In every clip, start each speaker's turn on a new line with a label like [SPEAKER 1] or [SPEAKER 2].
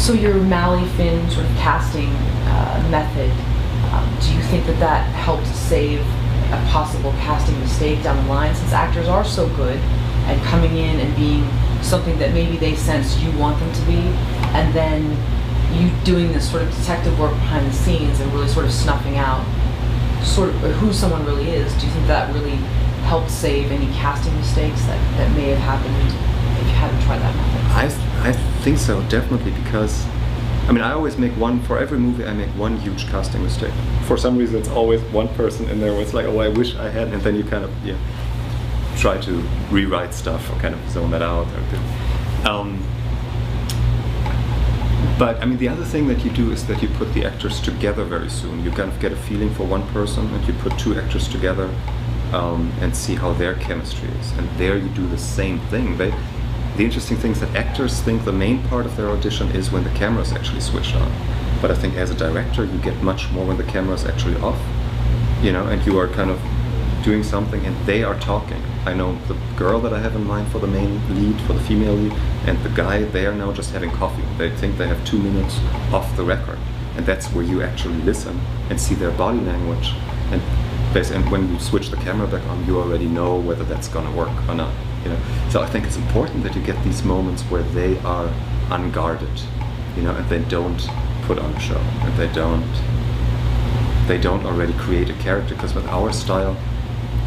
[SPEAKER 1] So your Mally Finn sort of casting method, do you think that that helped save a possible casting mistake down the line, since actors are so good at coming in and being something that maybe they sense you want them to be, and then you doing this sort of detective work behind the scenes and really sort of snuffing out sort of who someone really is? Do you think that really helped save any casting mistakes that may have happened if you hadn't tried that method?
[SPEAKER 2] I think so, definitely, because I mean, I always make one, for every movie I make one huge casting mistake. For some reason it's always one person in there where it's like, oh, I wish I had, and then you kind of try to rewrite stuff or kind of zone that out. But I mean, the other thing that you do is that you put the actors together very soon. You kind of get a feeling for one person and you put two actors together and see how their chemistry is. And there you do the same thing. The interesting thing is that actors think the main part of their audition is when the camera is actually switched on. But I think as a director you get much more when the camera is actually off, and you are kind of doing something and they are talking. I know the girl that I have in mind for the main lead, for the female lead, and the guy, they are now just having coffee. They think they have 2 minutes off the record. And that's where you actually listen and see their body language. And when you switch the camera back on, you already know whether that's gonna work or not. So I think it's important that you get these moments where they are unguarded, and they don't put on a show, and they don't already create a character. Because with our style,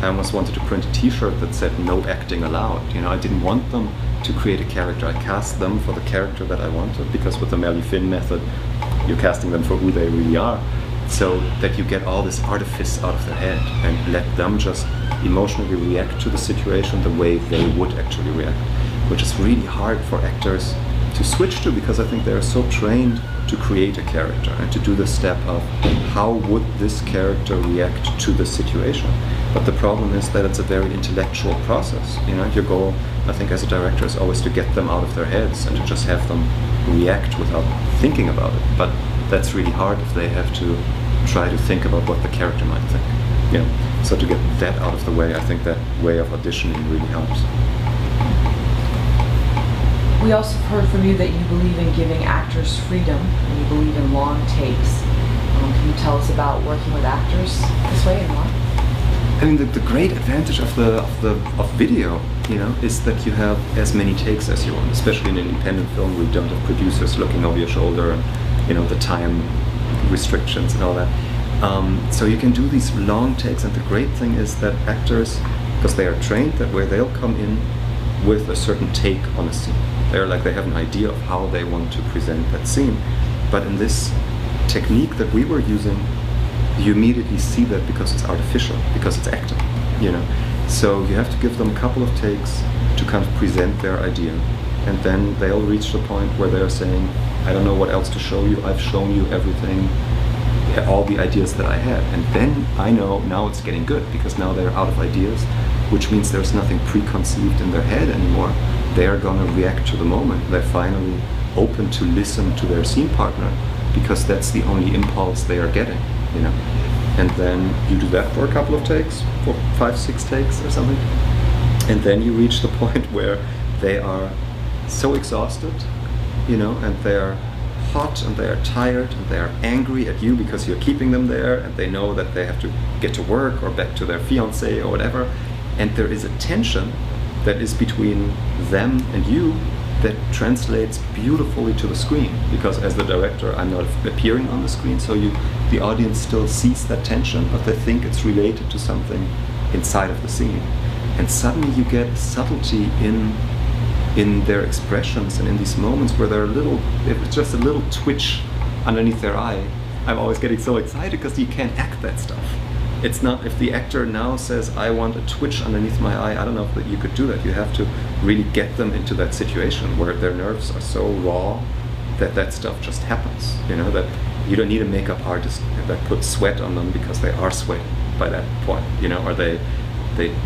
[SPEAKER 2] I almost wanted to print a t-shirt that said no acting allowed. I didn't want them to create a character. I cast them for the character that I wanted, because with the Mally Finn method, you're casting them for who they really are. So that you get all this artifice out of their head and let them just emotionally react to the situation the way they would actually react, which is really hard for actors to switch to, because I think they're so trained to create a character and to do the step of how would this character react to the situation. But the problem is that it's a very intellectual process. Your goal, I think, as a director is always to get them out of their heads and to just have them react without thinking about it. But that's really hard if they have to try to think about what the character might think. So to get that out of the way, I think that way of auditioning really helps.
[SPEAKER 1] We also heard from you that you believe in giving actors freedom and you believe in long takes. Can you tell us about working with actors this way and why?
[SPEAKER 2] I mean, the great advantage of video, is that you have as many takes as you want, especially in an independent film where you don't have producers looking over your shoulder and the time restrictions and all that. So you can do these long takes, and the great thing is that actors, because they are trained that way, they'll come in with a certain take on a scene. They have an idea of how they want to present that scene. But in this technique that we were using, you immediately see that because it's artificial, because it's acting, So you have to give them a couple of takes to kind of present their idea. And then they'll reach the point where they're saying, I don't know what else to show you, I've shown you everything, all the ideas that I had. And then I know now it's getting good, because now they're out of ideas, which means there's nothing preconceived in their head anymore. They are gonna react to the moment. They're finally open to listen to their scene partner, because that's the only impulse they are getting, And then you do that for a couple of takes, for 5, 6 takes or something. And then you reach the point where they are so exhausted, and they're hot and they are tired and they are angry at you because you're keeping them there, and they know that they have to get to work or back to their fiancé or whatever. And there is a tension that is between them and you that translates beautifully to the screen, because as the director I'm not appearing on the screen, so the audience still sees that tension, but they think it's related to something inside of the scene. And suddenly you get subtlety in their expressions and in these moments where they're it's just a little twitch underneath their eye. I'm always getting so excited because you can't act that stuff. It's not, if the actor now says, I want a twitch underneath my eye, I don't know if you could do that. You have to really get them into that situation where their nerves are so raw that stuff just happens. That you don't need a makeup artist that puts sweat on them because they are sweating by that point, or they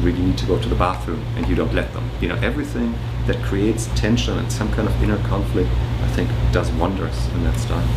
[SPEAKER 2] really need to go to the bathroom and you don't let them. Everything that creates tension and some kind of inner conflict, I think, does wonders in that style.